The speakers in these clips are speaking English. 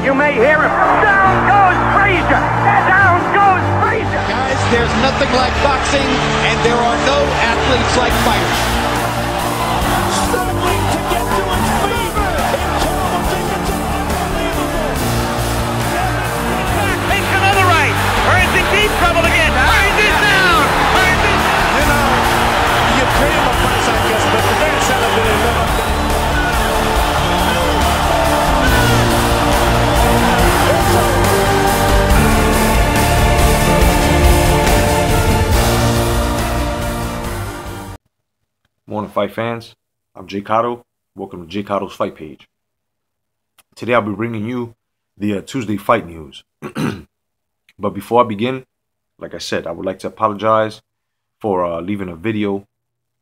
You may hear him. Down goes Frazier. Down goes Frazier. Guys, there's nothing like boxing, and there are no athletes like fighters. Struggling to get to his feet. It's unbelievable. Takes another right. Or is in deep trouble again? Burns it down. Burns it down. You know, you pay him a price, I guess, but the man said a bit enough. Morning, fight fans. I'm J.Cotto. Welcome to J.Cotto's Fight Page. Today I'll be bringing you the Tuesday fight news. But before I begin, like I said, I would like to apologize for leaving a video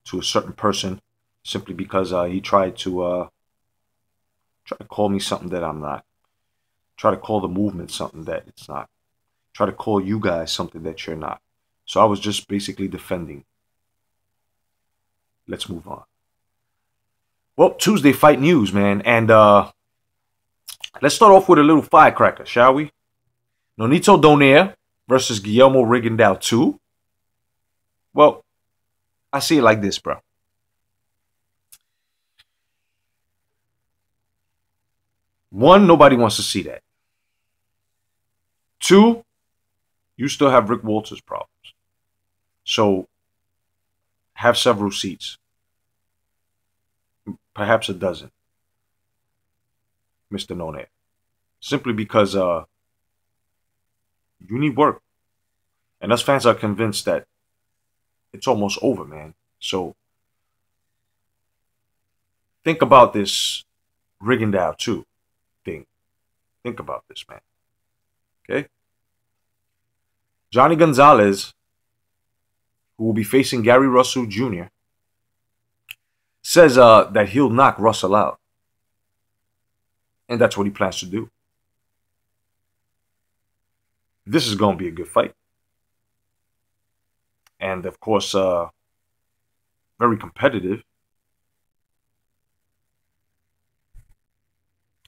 to a certain person simply because he tried to call me something that I'm not. Try to call the movement something that it's not. Try to call you guys something that you're not. So I was just basically defending. Let's move on. Well, Tuesday fight news, man. And let's start off with a little firecracker, shall we? Nonito Donaire versus Guillermo Rigondeaux 2. Well, I see it like this, bro. One, nobody wants to see that. Two, you still have Rick Walters problems. So, have several seats. Perhaps a dozen. Mr. Donaire. Simply because you need work. And us fans are convinced that it's almost over, man. So, think about this Rigondeaux 2 thing. Think about this, man. Okay? Johnny Gonzalez, who will be facing Gary Russell Jr., says that he'll knock Russell out. And that's what he plans to do. This is going to be a good fight. And, of course, very competitive.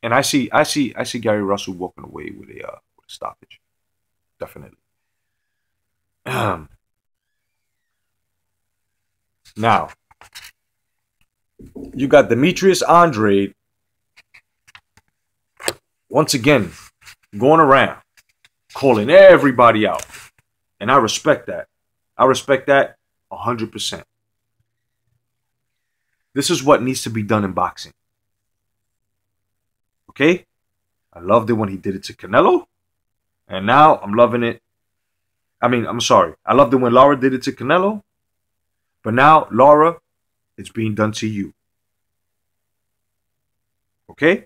And I see Gary Russell walking away with a stoppage. Definitely. Now, you got Demetrius Andrade once again going around calling everybody out. And I respect that. I respect that 100%. This is what needs to be done in boxing. Okay? I loved it when he did it to Canelo. And now I'm loving it. I'm sorry. I loved it when Lara did it to Canelo. But now, Lara, it's being done to you. Okay?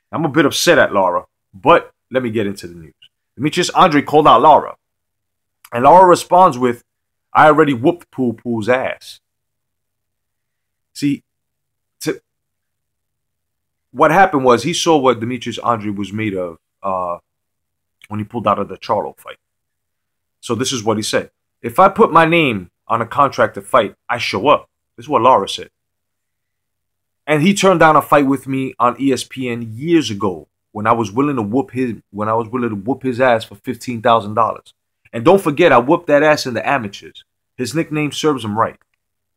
I'm a bit upset at Lara, but let me get into the news. Demetrius Andrade called out Lara. And Lara responds with, I already whooped Pool's ass. See, what happened was he saw what Demetrius Andrade was made of when he pulled out of the Charlo fight. So this is what he said. If I put my name on a contract to fight, I show up. This is what Lara said. And he turned down a fight with me on ESPN years ago when I was willing to whoop his ass for $15,000. And don't forget, I whooped that ass in the amateurs. His nickname serves him right.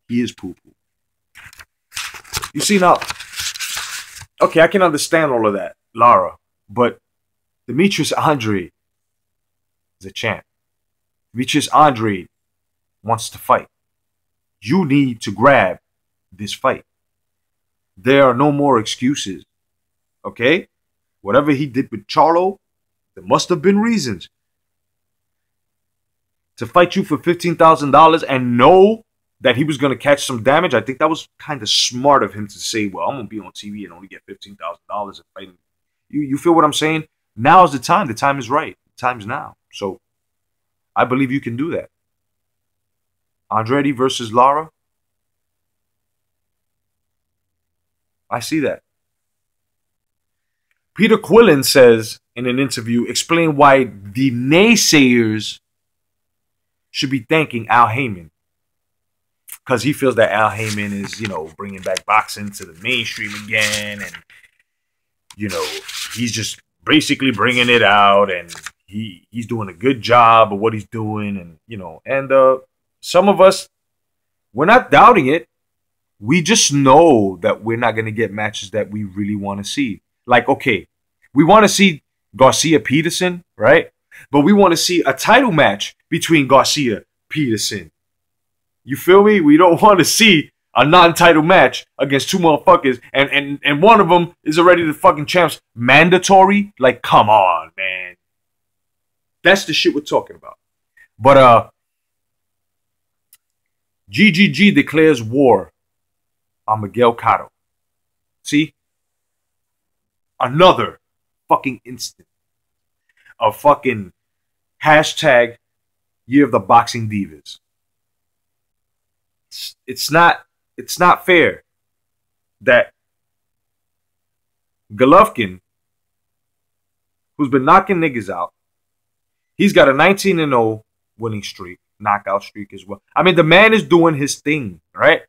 He is Poo. You see now, okay, I can understand all of that, Lara, but Demetrius Andrade is a champ. Demetrius Andrade wants to fight. You need to grab this fight. There are no more excuses. Okay? Whatever he did with Charlo, there must have been reasons. To fight you for $15,000 and know that he was going to catch some damage, I think that was kind of smart of him to say, well, I'm going to be on TV and only get $15,000 and fighting. You feel what I'm saying? Now is the time. The time is right. The time's now. So, I believe you can do that. Andrade versus Lara. I see that. Peter Quillen says in an interview, explain why the naysayers should be thanking Al Heyman. Because he feels that Al Heyman is, bringing back boxing to the mainstream again. And, he's just basically bringing it out, and he's doing a good job of what he's doing, and some of us, we're not doubting it. We just know that we're not gonna get matches that we really want to see. Like, okay, we want to see Garcia Peterson, right? But we want to see a title match between Garcia Peterson. You feel me? We don't want to see a non-title match against two motherfuckers, and one of them is already the fucking champs. Mandatory? Like, come on, man. That's the shit we're talking about. But GGG declares war on Miguel Cotto. See? Another fucking instant of fucking hashtag Year of the Boxing Divas. It's not fair that Golovkin, who's been knocking niggas out, he's got a 19-0 winning streak, knockout streak as well. I mean, the man is doing his thing, right?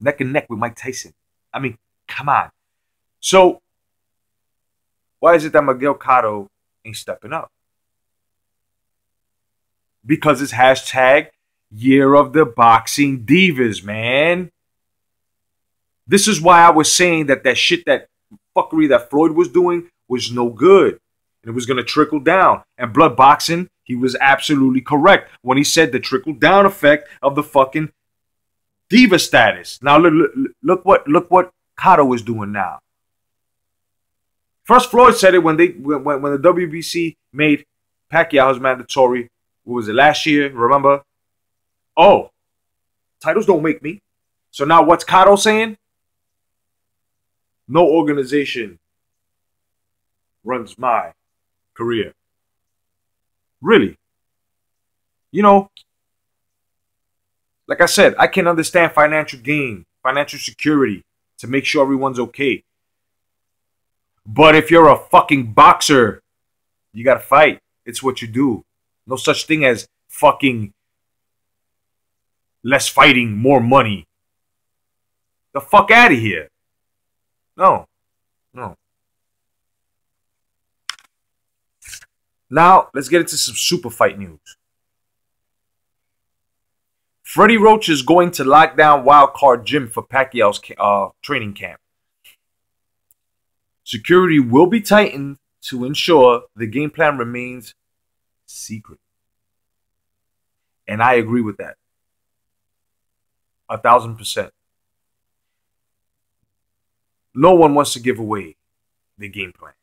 Neck and neck with Mike Tyson. I mean, come on. So, why is it that Miguel Cotto ain't stepping up? Because it's hashtag Year of the Boxing Divas, man. This is why I was saying that shit, that fuckery that Floyd was doing was no good. And it was going to trickle down. And blood boxing, he was absolutely correct when he said the trickle down effect of the fucking diva status. Now look what Cotto is doing now. First, Floyd said it when the WBC made Pacquiao's mandatory. What was it, last year? Remember? Oh, titles don't make me. So now what's Cotto saying? No organization runs my career. Really? You know, like I said, I can understand financial gain, financial security to make sure everyone's okay. But if you're a fucking boxer, you gotta fight. It's what you do. No such thing as fucking less fighting, more money. The fuck out of here. No. Now, let's get into some super fight news. Freddie Roach is going to lock down Wildcard Gym for Pacquiao's training camp. Security will be tightened to ensure the game plan remains secret. And I agree with that. 1,000%. No one wants to give away the game plan.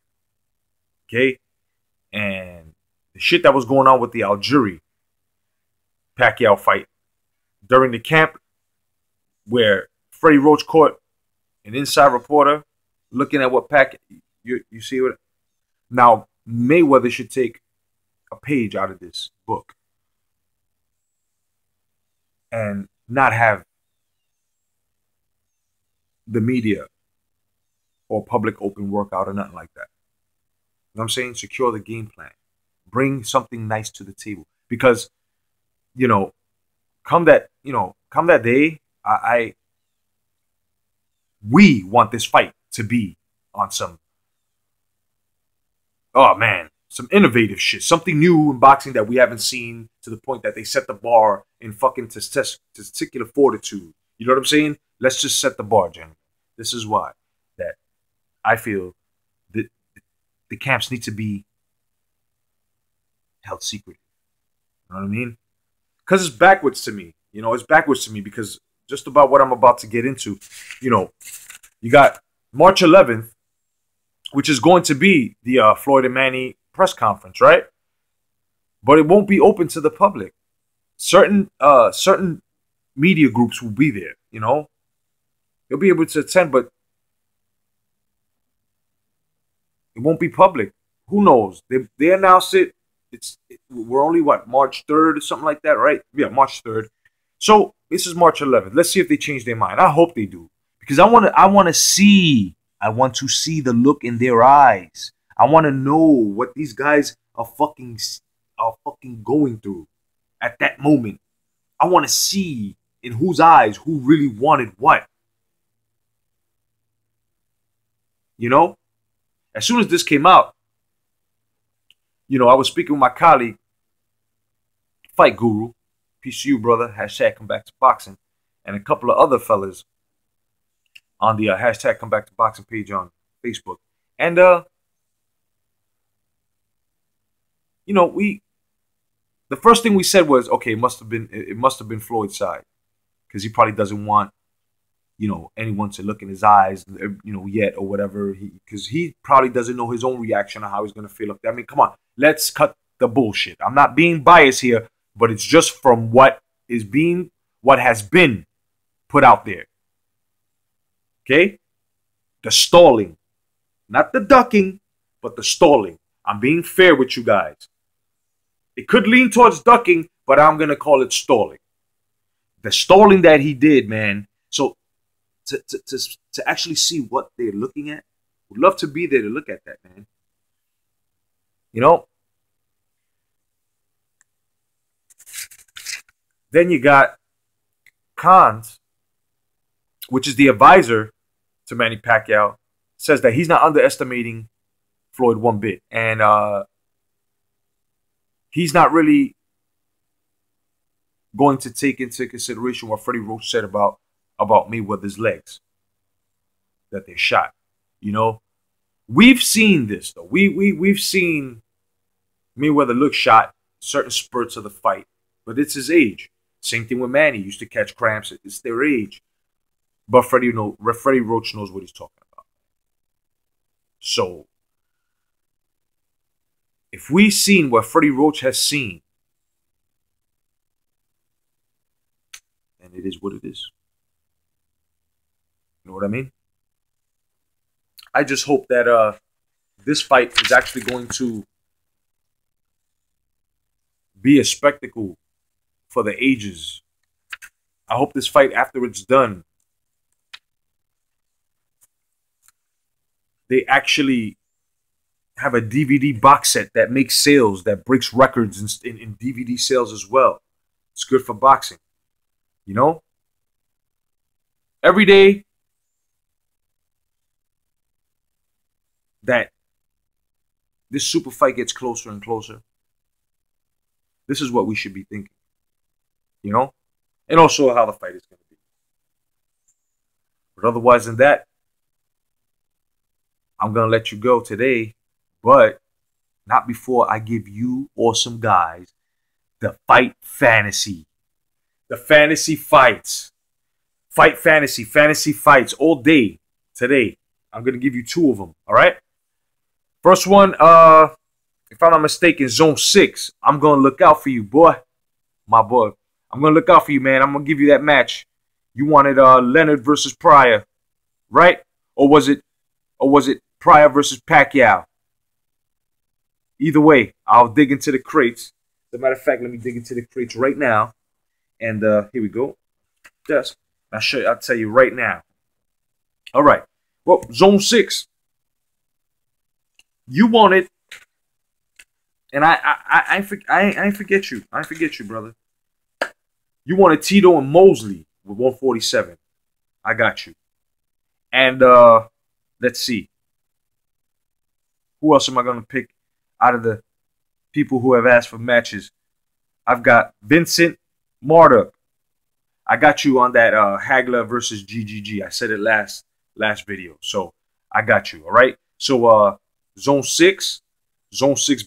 Okay? And the shit that was going on with the Algieri Pacquiao fight during the camp, where Freddie Roach caught an inside reporter looking at what you see what. Now, Mayweather should take a page out of this book and not have the media or public open workout or nothing like that. You know what I'm saying? Secure the game plan. Bring something nice to the table. Because, come that day, we want this fight to be on some, some innovative shit. Something new in boxing that we haven't seen, to the point that they set the bar in fucking testicular fortitude. You know what I'm saying? Let's just set the bar, gentlemen. This is why that I feel that the camps need to be held secret. You know what I mean? Because it's backwards to me. It's backwards to me because just about what I'm about to get into, you got March 11th, which is going to be the Floyd and Manny press conference, right? But it won't be open to the public. Certain media groups will be there, They'll be able to attend, but it won't be public. Who knows? They announced it. We're only March 3rd or something like that, right? Yeah, March 3rd. So this is March 11th. Let's see if they change their mind. I hope they do, because I want to see the look in their eyes. I want to know what these guys are fucking going through at that moment. I want to see in whose eyes who really wanted what. As soon as this came out, you know, I was speaking with my colleague, Fight Guru, peace to you, brother, hashtag come back to boxing, and a couple of other fellas on the hashtag come back to boxing page on Facebook. And, you know, the first thing we said was, okay, it must have been Floyd's side, because he probably doesn't want, you know, anyone to look in his eyes, you know, yet or whatever, because he probably doesn't know his own reaction or how he's going to feel up there. I mean, come on, let's cut the bullshit. I'm not being biased here, but it's just from what has been put out there. Okay? The stalling. Not the ducking, but the stalling. I'm being fair with you guys. It could lean towards ducking, but I'm going to call it stalling. The stalling that he did, man. So to actually see what they're looking at, would love to be there to look at that, man. You know? Then you got Khan's, which is the advisor to Manny Pacquiao, says that he's not underestimating Floyd one bit. And he's not really going to take into consideration what Freddie Roach said about Mayweather's legs, that they're shot. You know, we've seen this though. We've seen Mayweather look shot certain spurts of the fight, but it's his age. Same thing with Manny. He used to catch cramps. It's their age. But Freddie Roach knows what he's talking about. So, if we've seen what Freddie Roach has seen, then it is what it is. You know what I mean? I just hope that this fight is actually going to be a spectacle for the ages. I hope this fight, after it's done, they actually have a DVD box set that makes sales, that breaks records in DVD sales as well. It's good for boxing. You know? Every day that this super fight gets closer and closer, this is what we should be thinking. You know? And also how the fight is going to be. But otherwise than that, I'm going to let you go today, but not before I give you awesome guys the fight fantasy. The fantasy fights. Fight fantasy fights all day today. I'm going to give you 2 of them, all right? First one, if I'm not mistaken, Zone 6. I'm going to look out for you, boy. My boy. I'm going to look out for you, man. I'm going to give you that match. You wanted Leonard versus Pryor, right? Or was it Pryor versus Pacquiao? Either way, I'll dig into the crates. As a matter of fact, let me dig into the crates right now. And here we go. Just, I'll tell you right now. All right. Well, Zone 6. You wanted, and I ain't forget you. I ain't forget you, brother. You wanted Tito and Mosley with 147. I got you. And let's see. Who else am I going to pick out of the people who have asked for matches? I've got Vincent Marduk. I got you on that Hagler versus GGG. I said it last video. So I got you, all right? So Zone 6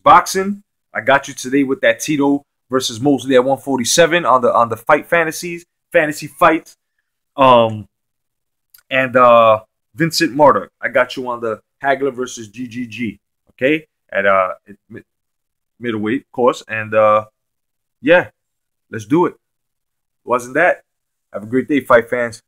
boxing. I got you today with that Tito versus Mosley at 147 on the fantasy fights. And Vincent Marduk. I got you on the Hagler versus GGG. Okay? At middleweight, of course. And yeah, let's do it. Wasn't that? Have a great day, fight fans.